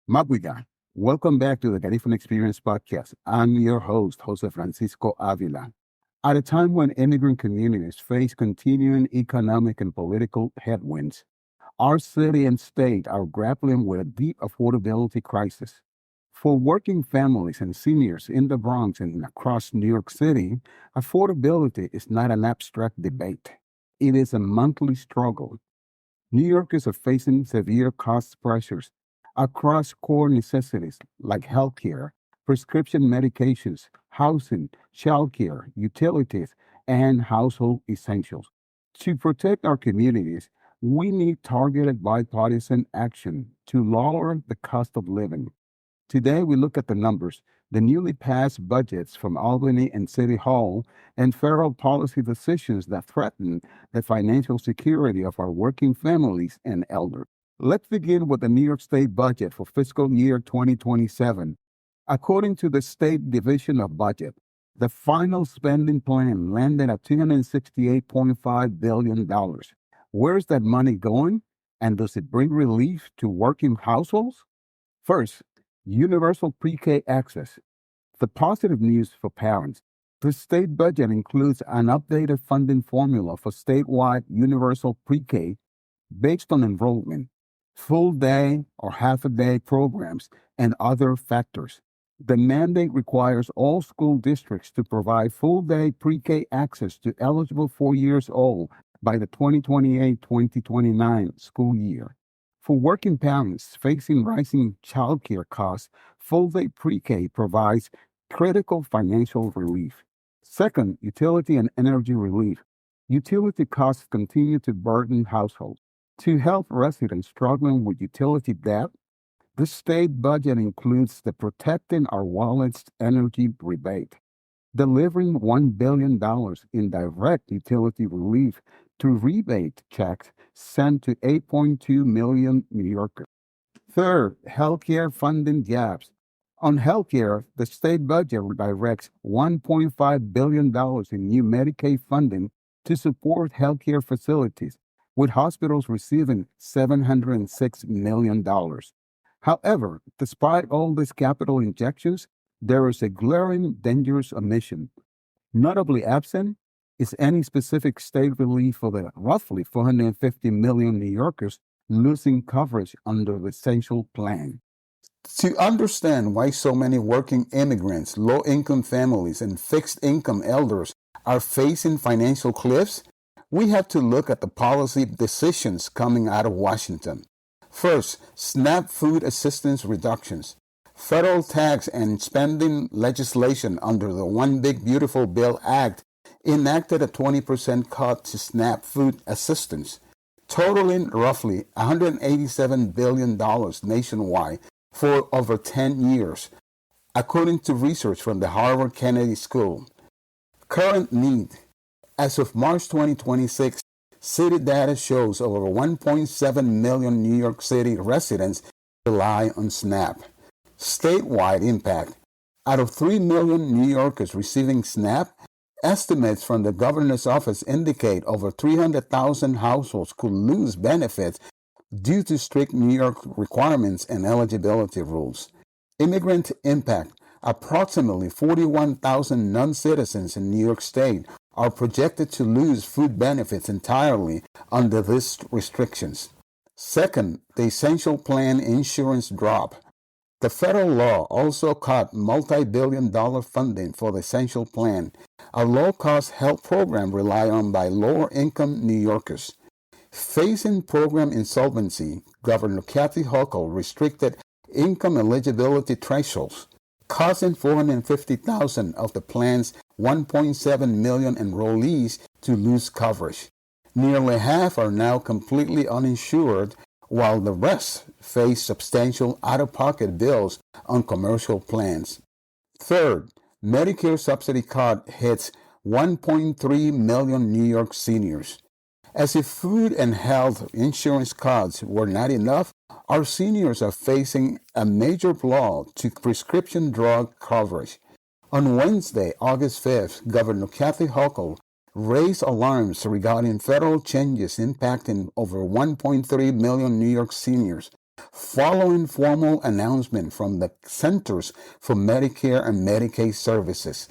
Mabuya, welcome back to the Garifuna Experience Podcast. I'm your host, José Francisco Ávila. At a time when immigrant communities face continuing economic and political headwinds, our city and state are grappling with a deep affordability crisis. For working families and seniors in the Bronx and across New York City, affordability is not an abstract debate. It is a monthly struggle. New Yorkers are facing severe cost pressures across core necessities like healthcare, prescription medications, housing, childcare, utilities, and household essentials. To protect our communities, we need targeted bipartisan action to lower the cost of living. Today, we look at the numbers, the newly passed budgets from Albany and City Hall, and federal policy decisions that threaten the financial security of our working families and elders. Let's begin with the New York State budget for fiscal year 2027. According to the State Division of Budget, the final spending plan landed at $268.5 billion. Where's that money going? And does it bring relief to working households? First, universal pre-K access. The positive news for parents. The state budget includes an updated funding formula for statewide universal pre-K based on enrollment, full day or half a day programs, and other factors. The mandate requires all school districts to provide full day pre-K access to eligible 4 years old by the 2028-2029 school year. For working parents facing rising childcare costs, full-day pre-K provides critical financial relief. Second, utility and energy relief. Utility costs continue to burden households. To help residents struggling with utility debt, the state budget includes the Protecting Our Wallets energy rebate, delivering $1 billion in direct utility relief through rebate checks sent to 8.2 million New Yorkers. Third, healthcare funding gaps. On healthcare, the state budget directs $1.5 billion in new Medicaid funding to support healthcare facilities, with hospitals receiving $706 million. However, despite all these capital injections, there is a glaring, dangerous omission. Notably absent is any specific state relief for the roughly 450 million New Yorkers losing coverage under the essential plan. To understand why so many working immigrants, low-income families, and fixed-income elders are facing financial cliffs, we have to look at the policy decisions coming out of Washington. First, SNAP food assistance reductions. Federal tax and spending legislation under the One Big Beautiful Bill Act enacted a 20% cut to SNAP food assistance, totaling roughly $187 billion nationwide for over 10 years, according to research from the Harvard Kennedy School. Current need. As of March 2026, city data shows over 1.7 million New York City residents rely on SNAP. Statewide impact. Out of 3 million New Yorkers receiving SNAP, estimates from the governor's office indicate over 300,000 households could lose benefits due to strict New York requirements and eligibility rules. Immigrant impact. Approximately 41,000 non-citizens in New York State are projected to lose food benefits entirely under these restrictions. Second, the essential plan insurance drop. The federal law also cut multi-billion-dollar funding for the essential plan, a low-cost health program relied on by lower-income New Yorkers. Facing program insolvency, Governor Kathy Hochul restricted income eligibility thresholds, causing 450,000 of the plan's 1.7 million enrollees to lose coverage. Nearly half are now completely uninsured, while the rest face substantial out-of-pocket bills on commercial plans. Third, Medicare subsidy cut hits 1.3 million New York seniors. As if food and health insurance cuts were not enough, our seniors are facing a major blow to prescription drug coverage. On Wednesday, August 5th, Governor Kathy Hochul raised alarms regarding federal changes impacting over 1.3 million New York seniors. following formal announcement from the Centers for Medicare and Medicaid Services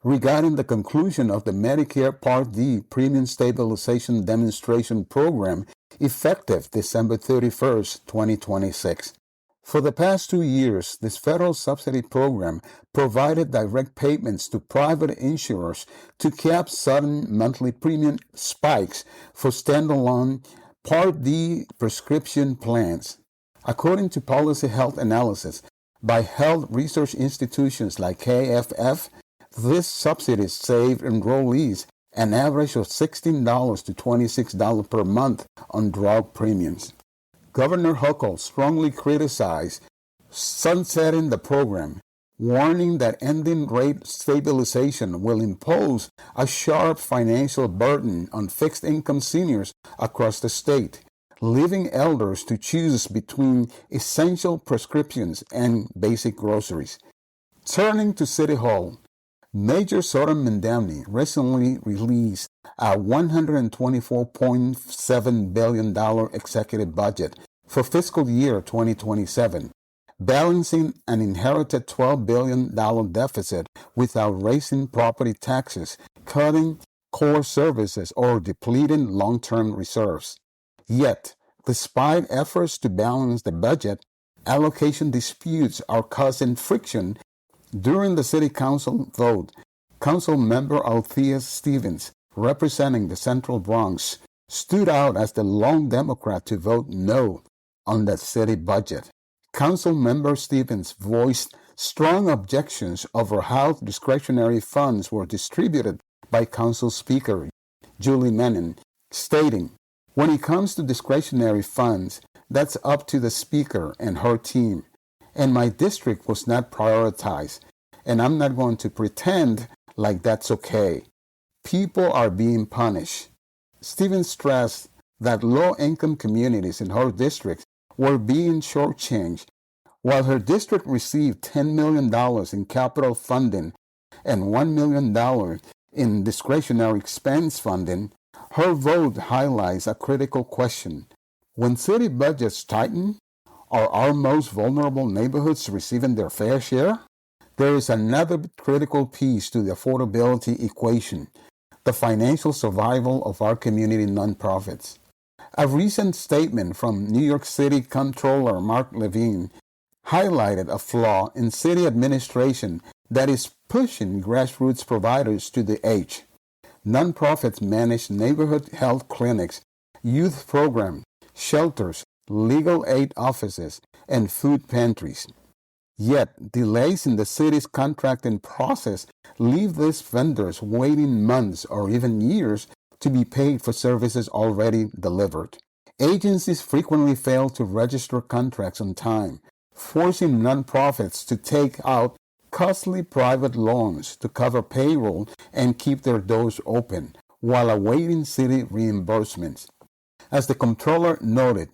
regarding the conclusion of the Medicare Part D Premium Stabilization Demonstration Program effective December 31st, 2026. For the past 2 years, this federal subsidy program provided direct payments to private insurers to cap sudden monthly premium spikes for standalone Part D prescription plans. According to policy health analysis by health research institutions like KFF, this subsidy saved enrollees an average of $16 to $26 per month on drug premiums. Governor Hochul strongly criticized sunsetting the program, warning that ending rate stabilization will impose a sharp financial burden on fixed-income seniors across the state, leaving elders to choose between essential prescriptions and basic groceries. Turning to City Hall, Major Zohran Mamdani recently released a $124.7 billion executive budget for fiscal year 2027, balancing an inherited $12 billion deficit without raising property taxes, cutting core services, or depleting long-term reserves. Yet, despite efforts to balance the budget, allocation disputes are causing friction. During the City Council vote, Council member Althea Stevens, representing the Central Bronx, stood out as the lone Democrat to vote no on the city budget. Council member Stevens voiced strong objections over how discretionary funds were distributed by Council Speaker Julie Menin, stating, "When it comes to discretionary funds, that's up to the Speaker and her team. And my district was not prioritized, and I'm not going to pretend like that's okay. People are being punished." Stevens stressed that low-income communities in her district were being shortchanged. While her district received $10 million in capital funding and $1 million in discretionary expense funding, her vote highlights a critical question. When city budgets tighten, are our most vulnerable neighborhoods receiving their fair share? There is another critical piece to the affordability equation: the financial survival of our community nonprofits. A recent statement from New York City Comptroller Mark Levine highlighted a flaw in city administration that is pushing grassroots providers to the edge. Nonprofits manage neighborhood health clinics, youth programs, shelters, legal aid offices, and food pantries. Yet, delays in the city's contracting process leave these vendors waiting months or even years to be paid for services already delivered. Agencies frequently fail to register contracts on time, forcing nonprofits to take out costly private loans to cover payroll and keep their doors open while awaiting city reimbursements. As the Comptroller noted,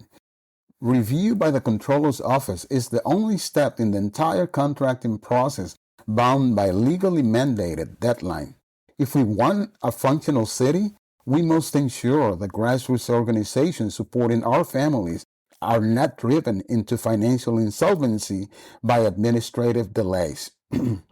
review by the Comptroller's Office is the only step in the entire contracting process bound by legally mandated deadline. If we want a functional city, we must ensure the grassroots organizations supporting our families are not driven into financial insolvency by administrative delays. An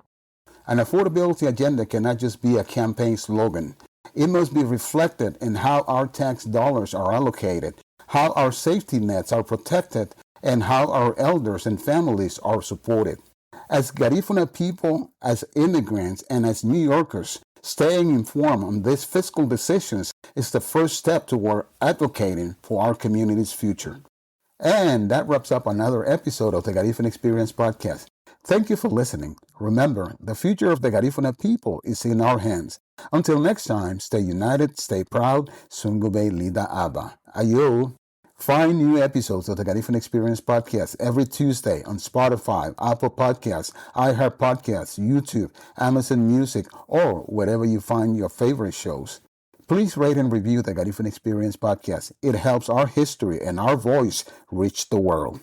affordability agenda cannot just be a campaign slogan. It must be reflected in how our tax dollars are allocated, how our safety nets are protected, and how our elders and families are supported. As Garifuna people, as immigrants, and as New Yorkers, staying informed on these fiscal decisions is the first step toward advocating for our community's future. And that wraps up another episode of the Garifuna Experience Podcast. Thank you for listening. Remember, the future of the Garifuna people is in our hands. Until next time, stay united, stay proud. Sungube Lida Aba. Ayo. Find new episodes of the Garifuna Experience Podcast every Tuesday on Spotify, Apple Podcasts, iHeart Podcasts, YouTube, Amazon Music, or wherever you find your favorite shows. Please rate and review the Garifuna Experience Podcast. It helps our history and our voice reach the world.